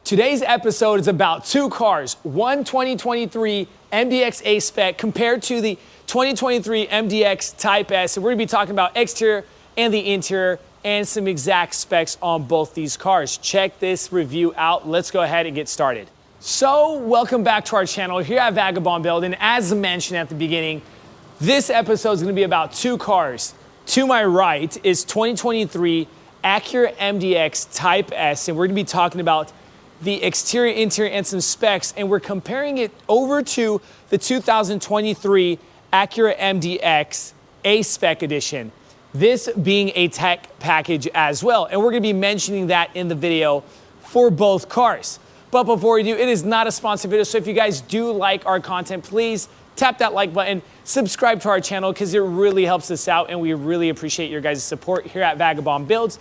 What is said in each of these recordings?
Today's episode is about two cars, one 2023 MDX A-Spec compared to the 2023 MDX Type S. And we're gonna be talking about exterior and the interior and some exact specs on both these cars. Check this review out. Let's go ahead and get started. So welcome back to our channel here at Vagabond Build. And as mentioned at the beginning, this episode is gonna be about two cars. To my right is 2023 Acura MDX Type S. And we're gonna be talking about the exterior, interior, and some specs, and we're comparing it over to the 2023 Acura MDX A-Spec edition. This being a tech package as well, and we're gonna be mentioning that in the video for both cars. But before we do, it is not a sponsored video, so if you guys do like our content, please tap that like button, subscribe to our channel, because it really helps us out, and we really appreciate your guys' support here at Vagabond Builds.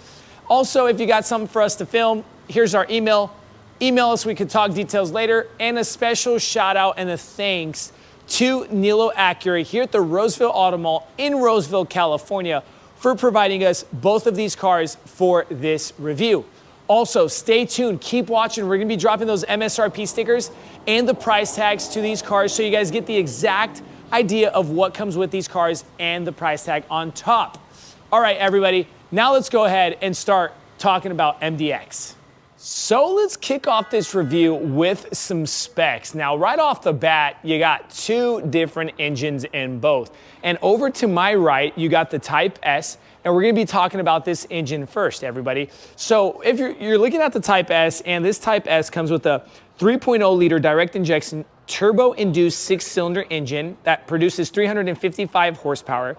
Also, if you got something for us to film, here's our email. Email us, we could talk details later. And a special shout out and a thanks to Nilo Acura here at the Roseville Auto Mall in Roseville, California, for providing us both of these cars for this review. Also, stay tuned, keep watching. We're gonna be dropping those MSRP stickers and the price tags to these cars so you guys get the exact idea of what comes with these cars and the price tag on top. All right, everybody, now let's go ahead and start talking about MDX. So let's kick off this review with some specs. Now, right off the bat, you got two different engines in both. And over to my right, you got the Type S, and we're gonna be talking about this engine first, everybody. So if you're looking at the Type S, and this Type S comes with a 3.0 liter direct injection turbo-induced 6-cylinder engine that produces 355 horsepower,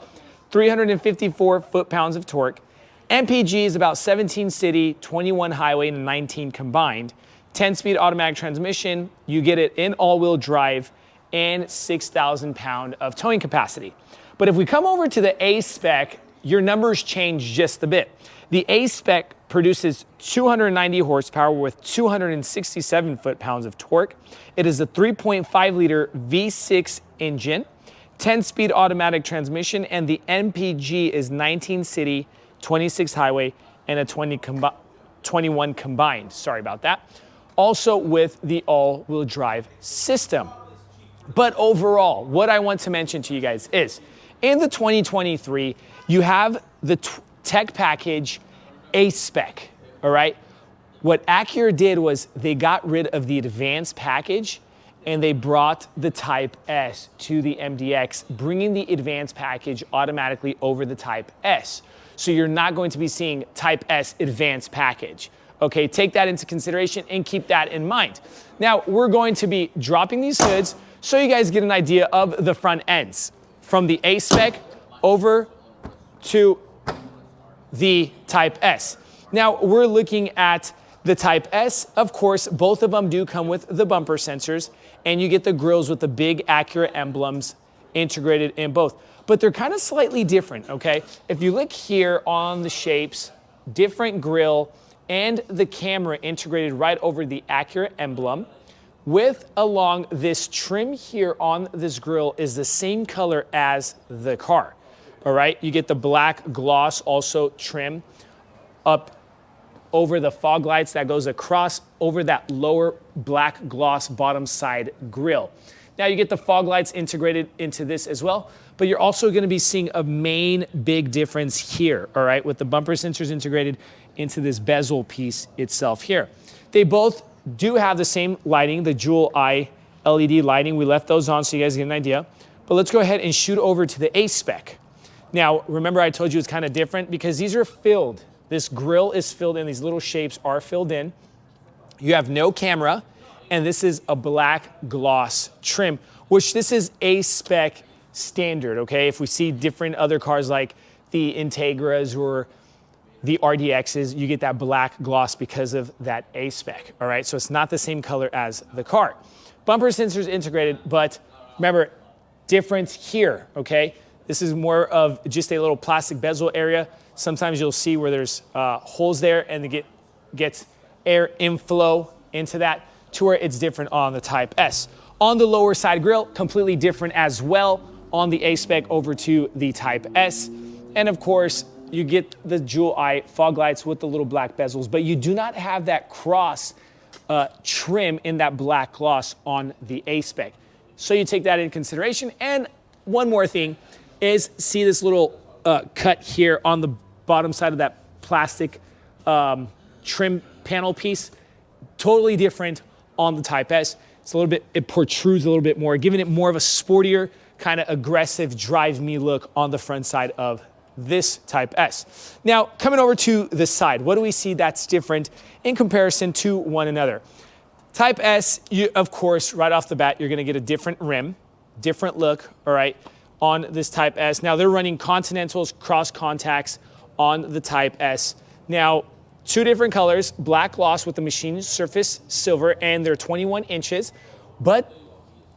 354 foot-pounds of torque. MPG is about 17 city, 21 highway, and 19 combined. 10-speed automatic transmission, you get it in all-wheel drive, and 6,000 pound of towing capacity. But if we come over to the A-Spec, your numbers change just a bit. The A-Spec produces 290 horsepower with 267 foot-pounds of torque. It is a 3.5 liter V6 engine, 10-speed automatic transmission, and the MPG is 19 city, 26 highway, and a 21 combined. Sorry about that. Also with the all-wheel drive system. But overall, what I want to mention to you guys is, in the 2023, you have the tech package A-Spec, all right? What Acura did was they got rid of the advanced package and they brought the Type S to the MDX, bringing the advanced package automatically over the Type S. So you're not going to be seeing Type S advanced package. Okay, take that into consideration and keep that in mind. Now, we're going to be dropping these hoods so you guys get an idea of the front ends from the A-Spec over to the Type S. Now, we're looking at the Type S. Of course, both of them do come with the bumper sensors, and you get the grills with the big Acura emblems integrated in both. But they're kind of slightly different, okay? If you look here on the shapes, different grille and the camera integrated right over the Acura emblem with along this trim here on this grille is the same color as the car, all right? You get the black gloss also trim up over the fog lights that goes across over that lower black gloss bottom side grille. Now you get the fog lights integrated into this as well, but you're also gonna be seeing a main big difference here, all right, with the bumper sensors integrated into this bezel piece itself here. They both do have the same lighting, the dual eye LED lighting. We left those on so you guys get an idea. But let's go ahead and shoot over to the A-Spec. Now, remember I told you it's kind of different because these are filled. This grille is filled in, these little shapes are filled in. You have no camera, and this is a black gloss trim, which this is A-Spec standard, okay? If we see different other cars like the Integras or the RDXs, you get that black gloss because of that A-Spec, all right? So it's not the same color as the car. Bumper sensors integrated, but remember, difference here, okay? This is more of just a little plastic bezel area. Sometimes you'll see where there's holes there and it gets air inflow into that, to where it's different on the Type S. On the lower side grille, completely different as well on the A-Spec over to the Type S. And of course, you get the dual eye fog lights with the little black bezels, but you do not have that cross trim in that black gloss on the A-Spec. So you take that into consideration. And one more thing is, see this little cut here on the bottom side of that plastic trim panel piece? Totally different on the Type S. It's a little bit, it protrudes a little bit more, giving it more of a sportier, kind of aggressive drive me look on the front side of this Type S. Now, coming over to the side, what do we see that's different in comparison to one another? Type S, of course, right off the bat, you're gonna get a different rim, different look, all right, on this Type S. Now, they're running Continentals cross contacts on the Type S. Now, two different colors, black gloss with the machined surface silver, and they're 21 inches, but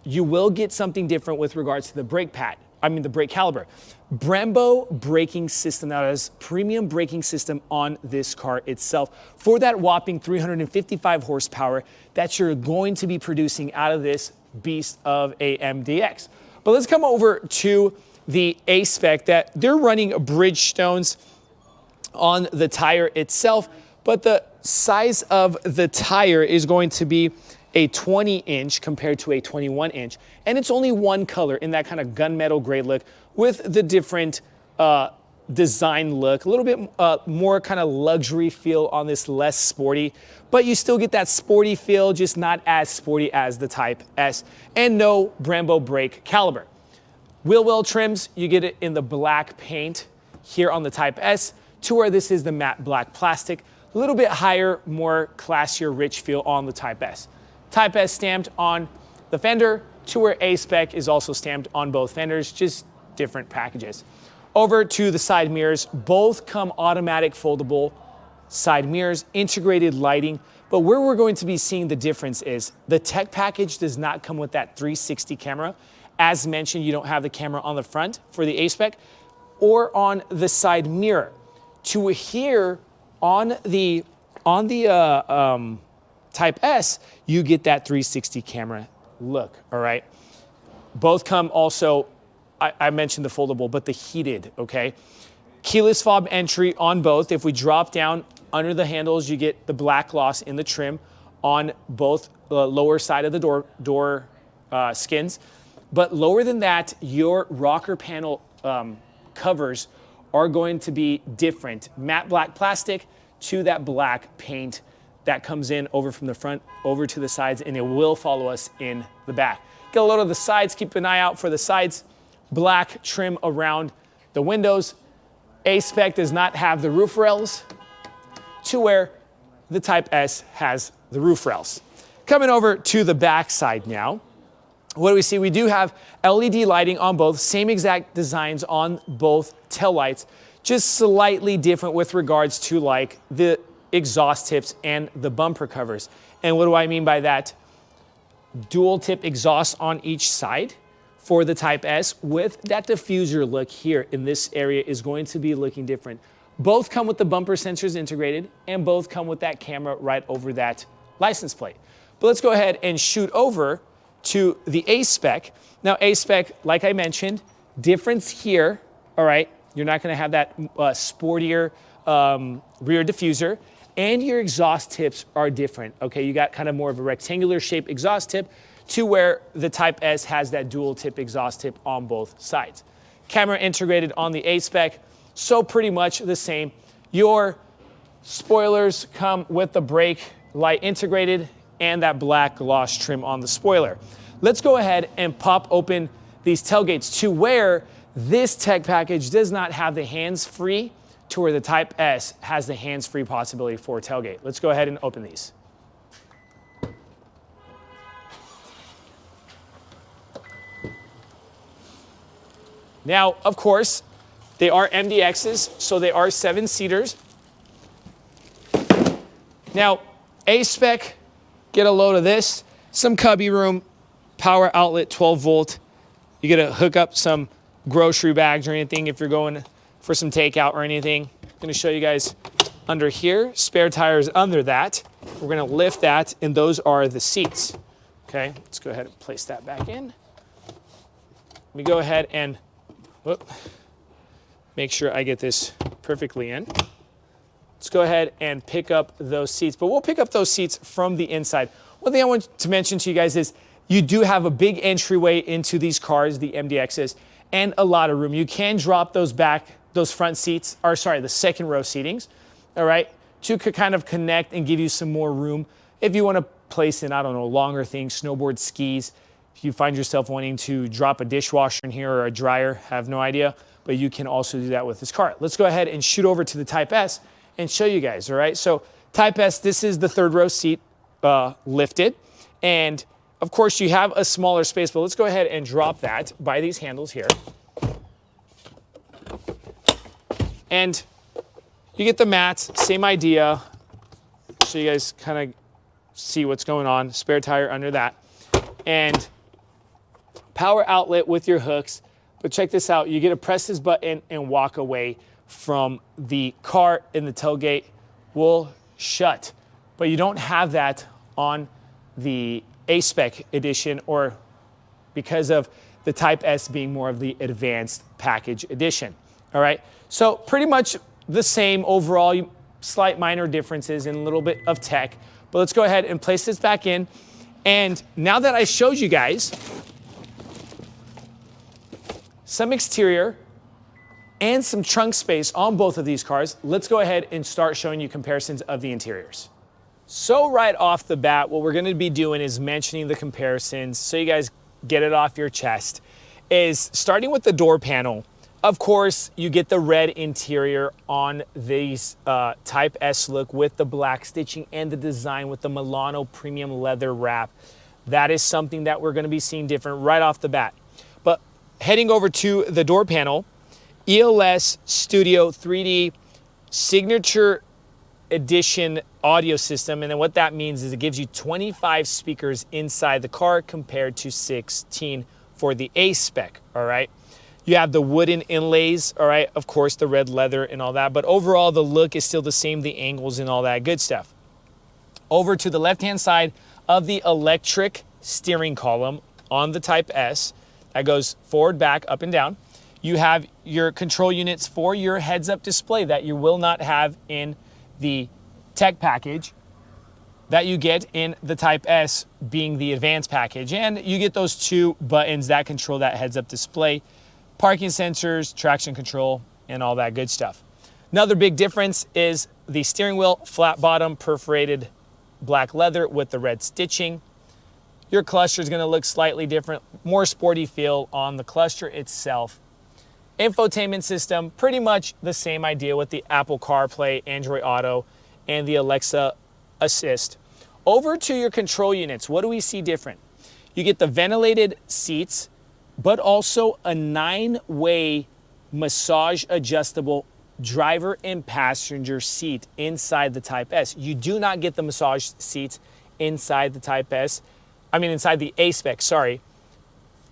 you will get something different with regards to the brake pad. I mean the brake caliber. Brembo braking system, that is premium braking system on this car itself for that whopping 355 horsepower that you're going to be producing out of this beast of a MDX. But let's come over to the A-Spec, that they're running Bridgestones on the tire itself, but the size of the tire is going to be a 20-inch compared to a 21-inch. And it's only one color in that kind of gunmetal gray look with the different design look, a little bit more kind of luxury feel on this, less sporty, but you still get that sporty feel, just not as sporty as the Type S, and no Brembo brake caliber. Wheel well trims, you get it in the black paint here on the Type S, to where this is the matte black plastic, a little bit higher, more classier, rich feel on the Type S. Type S stamped on the fender, to where A-Spec is also stamped on both fenders, just different packages. Over to the side mirrors, both come automatic foldable side mirrors, integrated lighting, but where we're going to be seeing the difference is the tech package does not come with that 360 camera. As mentioned, you don't have the camera on the front for the A-Spec or on the side mirror. To here on the Type S, you get that 360 camera look, all right? Both come also, I mentioned the foldable, but the heated, okay? Keyless fob entry on both. If we drop down under the handles, you get the black gloss in the trim on both the lower side of the door skins. But lower than that, your rocker panel covers are going to be different. Matte black plastic to that black paint that comes in over from the front over to the sides, and it will follow us in the back. Get a load of the sides, keep an eye out for the sides. Black trim around the windows. A-Spec does not have the roof rails, to where the Type S has the roof rails. Coming over to the back side now, what do we see? We do have LED lighting on both, same exact designs on both taillights, just slightly different with regards to like the exhaust tips and the bumper covers. And what do I mean by that? Dual tip exhaust on each side for the Type S with that diffuser look here in this area is going to be looking different. Both come with the bumper sensors integrated, and both come with that camera right over that license plate. But let's go ahead and shoot over to the A-Spec. Now A-Spec, like I mentioned, difference here, all right? You're not gonna have that sportier rear diffuser, and your exhaust tips are different, okay? You got kind of more of a rectangular shaped exhaust tip, to where the Type S has that dual tip exhaust tip on both sides. Camera integrated on the A-Spec, so pretty much the same. Your spoilers come with the brake light integrated and that black gloss trim on the spoiler. Let's go ahead and pop open these tailgates, to where this tech package does not have the hands-free, to where the Type S has the hands-free possibility for tailgate. Let's go ahead and open these. Now, of course, they are MDXs, so they are 7-seaters. Now, A-Spec, get a load of this, some cubby room, power outlet, 12 volt. You get to hook up some grocery bags or anything if you're going for some takeout or anything. I'm gonna show you guys under here, spare tires under that. We're gonna lift that, and those are the seats. Okay, let's go ahead and place that back in. Let me go ahead and make sure I get this perfectly in. let's go ahead and pick up those seats. But we'll pick up those seats from the inside. One thing I want to mention to you guys is you do have a big entryway into these cars, the MDXs, and a lot of room. You can drop those front seats, or sorry, the second row seatings, all right, to kind of connect and give you some more room. If you want to place in, I don't know, longer things, snowboard, skis, if you find yourself wanting to drop a dishwasher in here or a dryer, have no idea, but you can also do that with this car. Let's go ahead and shoot over to the Type S and show you guys, all right? So Type S, this is the third row seat lifted, and of course you have a smaller space, but let's go ahead and drop that by these handles here. And you get the mats, same idea, so you guys kind of see what's going on. Spare tire under that. And power outlet with your hooks. But check this out. You get to press this button and walk away from the car, and the tailgate will shut. But you don't have that on the A-Spec edition, or because of the Type S being more of the advanced package edition. All right. So pretty much the same overall, slight minor differences and a little bit of tech. But let's go ahead and place this back in. And now that I showed you guys some exterior and some trunk space on both of these cars, let's go ahead and start showing you comparisons of the interiors. So right off the bat, what we're going to be doing is mentioning the comparisons so you guys get it off your chest, is starting with the door panel. Of course, you get the red interior on these Type S look with the black stitching and the design with the Milano premium leather wrap. That is something that we're going to be seeing different right off the bat. But heading over to the door panel, ELS Studio 3D Signature Edition audio system. And then what that means is it gives you 25 speakers inside the car compared to 16 for the A-Spec, all right? You have the wooden inlays, all right, of course, the red leather and all that, but overall the look is still the same, the angles and all that good stuff. Over to the left-hand side of the electric steering column on the Type S, that goes forward, back, up, and down. You have your control units for your heads-up display that you will not have in the tech package, that you get in the Type S being the advanced package. And you get those two buttons that control that heads-up display. Parking sensors, traction control, and all that good stuff. Another big difference is the steering wheel, flat bottom, perforated black leather with the red stitching. Your cluster is going to look slightly different, more sporty feel on the cluster itself. Infotainment system, pretty much the same idea with the Apple CarPlay, Android Auto, and the Alexa Assist. Over to your control units, what do we see different? You get the ventilated seats, but also a 9-way massage adjustable driver and passenger seat inside the Type S. You do not get the massage seats inside the Type S. Inside the A-Spec, sorry.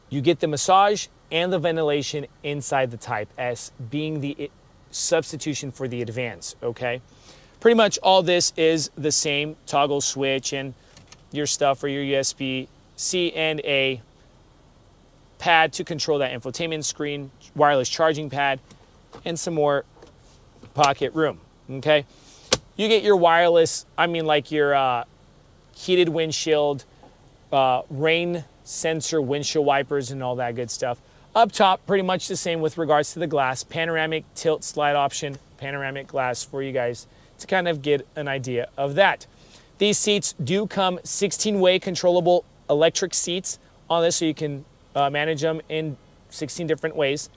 You get the massage and the ventilation inside the Type S, being the substitution for the Advance, okay? Pretty much all this is the same toggle switch and your stuff for your USB-C and A pad to control that infotainment screen, wireless charging pad, and some more pocket room, okay? You get your wireless, like your heated windshield, rain sensor windshield wipers and all that good stuff. Up top, pretty much the same with regards to the glass, panoramic tilt slide option, panoramic glass for you guys to kind of get an idea of that. These seats do come 16-way controllable electric seats on this, so you can manage them in 16 different ways.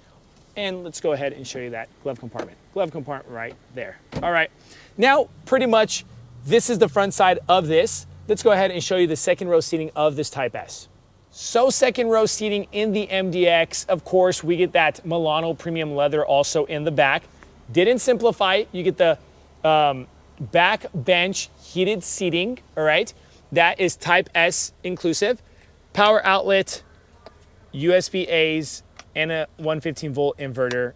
And let's go ahead and show you that glove compartment. Glove compartment right there. All right, now pretty much this is the front side of this. Let's go ahead and show you the second row seating of this Type S. So second row seating in the MDX, of course, we get that Milano premium leather also in the back. Didn't simplify it. You get the back bench heated seating, all right? That is Type S inclusive. Power outlet, USB-A's, and a 115-volt inverter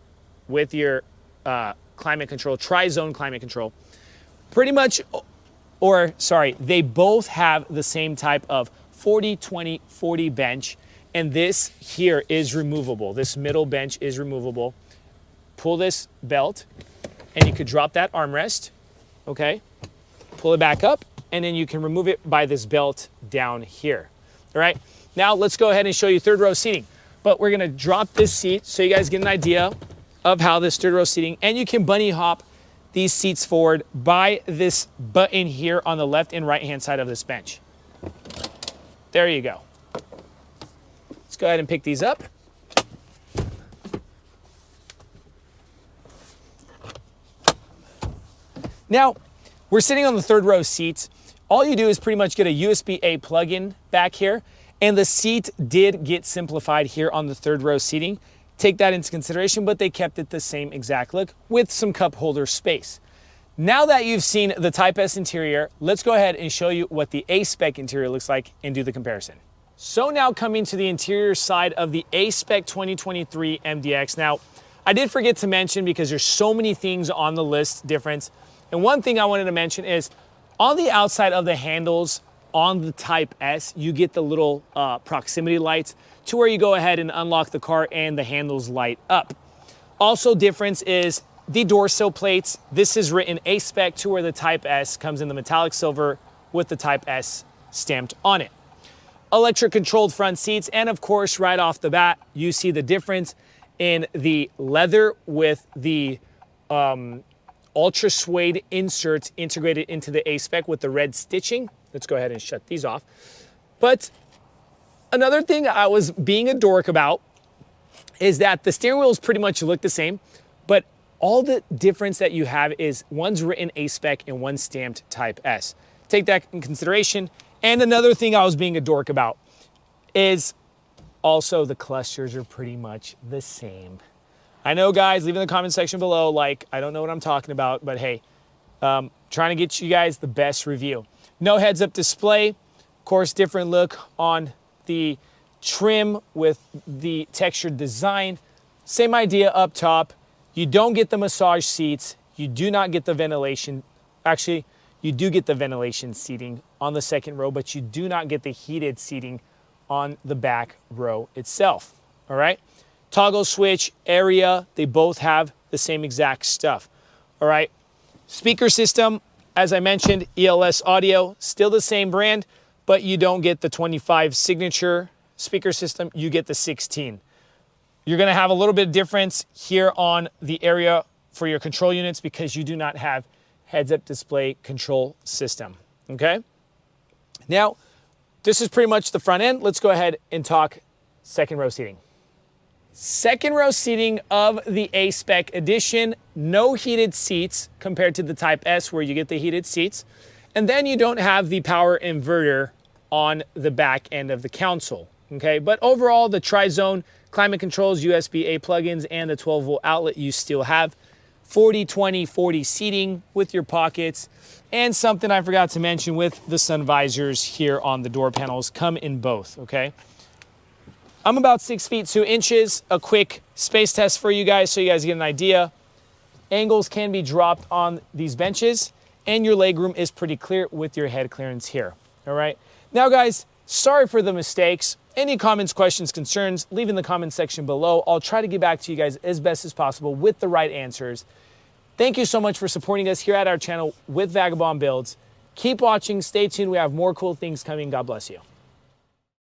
with your climate control, tri-zone climate control. Pretty much, they both have the same type of 40-20-40 bench, and this here is removable. This middle bench is removable. Pull this belt, and you could drop that armrest, okay? Pull it back up, and then you can remove it by this belt down here, all right? Now let's go ahead and show you third row seating. But we're gonna drop this seat so you guys get an idea of how this third row seating, and you can bunny hop these seats forward by this button here on the left and right hand side of this bench. There you go. Let's go ahead and pick these up. Now, we're sitting on the third row seats. All you do is pretty much get a USB-A plug-in back here, and the seat did get simplified here on the third row seating. Take that into consideration, but they kept it the same exact look with some cup holder space. Now that you've seen the Type S interior, let's go ahead and show you what the A-Spec interior looks like and do the comparison. So now coming to the interior side of the A-Spec 2023 MDX. Now, I did forget to mention, because there's so many things on the list difference, and one thing I wanted to mention is on the outside of the handles on the Type S, you get the little proximity lights to where you go ahead and unlock the car and the handles light up. Also difference is the door sill plates. This is written A-Spec to where the Type S comes in the metallic silver with the Type S stamped on it. Electric controlled front seats, and of course right off the bat you see the difference in the leather with the ultra suede inserts integrated into the A-Spec with the red stitching. Let's go ahead and shut these off. But another thing I was being a dork about is that the steering wheels pretty much look the same, but all the difference that you have is one's written A-Spec and one's stamped Type S. Take that in consideration. And another thing I was being a dork about is also the clusters are pretty much the same. I know, guys, leave in the comment section below, like, I don't know what I'm talking about, but hey, trying to get you guys the best review. No heads-up display. Of course, different look on the trim with the textured design. Same idea up top. You don't get the massage seats. You do not get the ventilation. Actually, you do get the ventilation seating on the second row, but you do not get the heated seating on the back row itself, all right? Toggle switch area, they both have the same exact stuff, all right? Speaker system, as I mentioned, ELS audio, still the same brand, but you don't get the 25 signature speaker system, you get the 16. You're gonna have a little bit of difference here on the area for your control units because you do not have heads-up display control system, okay? Now, this is pretty much the front end. Let's go ahead and talk second row seating. Second row seating of the A-Spec edition, no heated seats compared to the Type S where you get the heated seats. And then you don't have the power inverter on the back end of the console, okay? But overall, the tri-zone climate controls, USB-A plugins, and the 12-volt outlet you still have. 40, 20, 40 seating with your pockets. And something I forgot to mention with the sun visors here on the door panels come in both, okay? I'm about 6 feet 2 inches. A quick space test for you guys so you guys get an idea. Angles can be dropped on these benches, and your legroom is pretty clear with your head clearance here, all right? Now guys, sorry for the mistakes. Any comments, questions, concerns, leave in the comment section below. I'll try to get back to you guys as best as possible with the right answers. Thank you so much for supporting us here at our channel with Vagabond Builds. Keep watching, stay tuned. We have more cool things coming. God bless you.